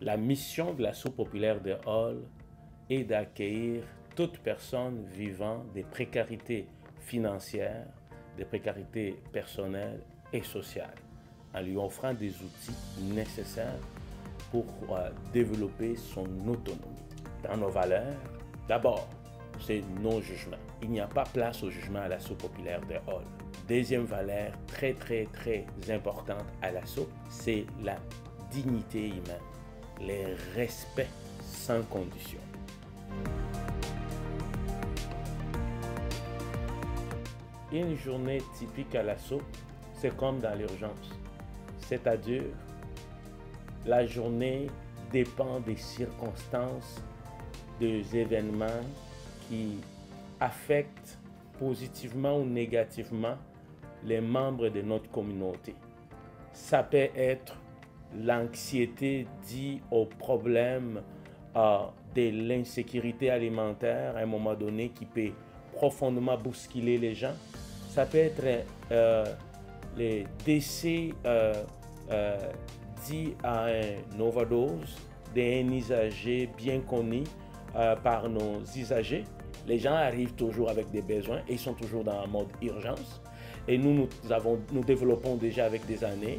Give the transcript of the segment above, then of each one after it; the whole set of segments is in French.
La mission de l'Assaut populaire de Hall est d'accueillir toute personne vivant des précarités financières, des précarités personnelles et sociales, en lui offrant des outils nécessaires pour développer son autonomie. Dans nos valeurs, d'abord, c'est non-jugement. Il n'y a pas place au jugement à l'Assaut populaire de Hall. Deuxième valeur très importante à l'Assaut, c'est la dignité humaine, le respect sans condition. Une journée typique à l'Assaut, c'est comme dans l'urgence. C'est-à-dire, la journée dépend des circonstances, des événements qui affectent positivement ou négativement les membres de notre communauté. Ça peut être l'anxiété due au problème de l'insécurité alimentaire à un moment donné qui peut profondément bousculer les gens. Ça peut être les décès dus à une overdose d'un usager bien connu par nos usagers. Les gens arrivent toujours avec des besoins et ils sont toujours dans un mode urgence. Et nous développons déjà avec des années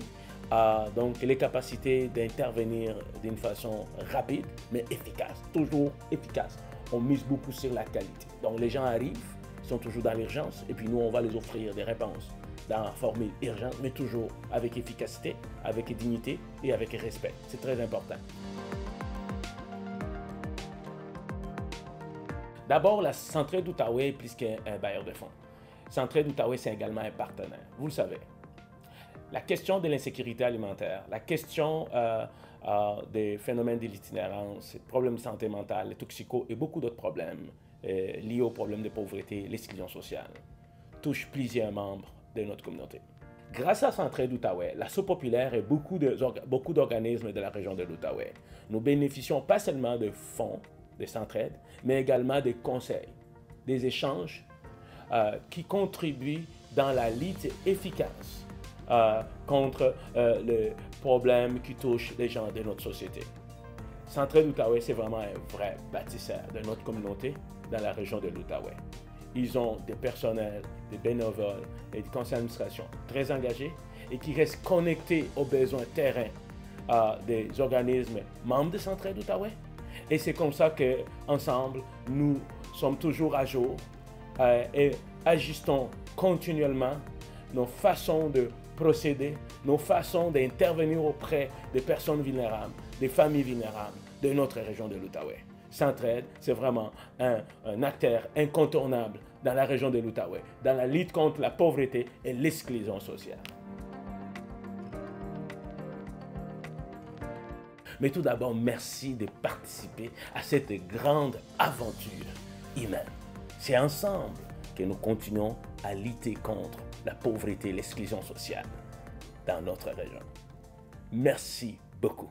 donc les capacités d'intervenir d'une façon rapide, mais efficace, toujours efficace. On mise beaucoup sur la qualité. Donc les gens arrivent, sont toujours dans l'urgence, et puis nous, on va les offrir des réponses dans la formule urgente, mais toujours avec efficacité, avec dignité et avec respect. C'est très important. D'abord, la Centraide d'Outaouais est plus qu'un bailleur de fonds. Centraide d'Outaouais, c'est également un partenaire, vous le savez. La question de l'insécurité alimentaire, la question des phénomènes de l'itinérance, des problèmes de santé mentale, les toxicos et beaucoup d'autres problèmes liés aux problèmes de pauvreté, l'exclusion sociale, touchent plusieurs membres de notre communauté. Grâce à Centraide d'Outaouais, l'Assaut populaire et beaucoup d'organismes de la région de l'Outaouais, nous bénéficions pas seulement de fonds de Centraide, mais également des conseils, des échanges qui contribuent dans la lutte efficace contre les problèmes qui touchent les gens de notre société. Centraide d'Outaouais, c'est vraiment un vrai bâtisseur de notre communauté dans la région de l'Outaouais. Ils ont des personnels, des bénévoles et des conseils d'administration très engagés et qui restent connectés aux besoins terrain des organismes membres de Centraide d'Outaouais. Et c'est comme ça qu'ensemble, nous sommes toujours à jour et ajustons continuellement nos façons de procéder, nos façons d'intervenir auprès des personnes vulnérables, des familles vulnérables de notre région de l'Outaouais. Centraide, c'est vraiment un acteur incontournable dans la région de l'Outaouais, dans la lutte contre la pauvreté et l'exclusion sociale. Mais tout d'abord, merci de participer à cette grande aventure humaine. C'est ensemble que nous continuons à lutter contre la pauvreté et l'exclusion sociale dans notre région. Merci beaucoup.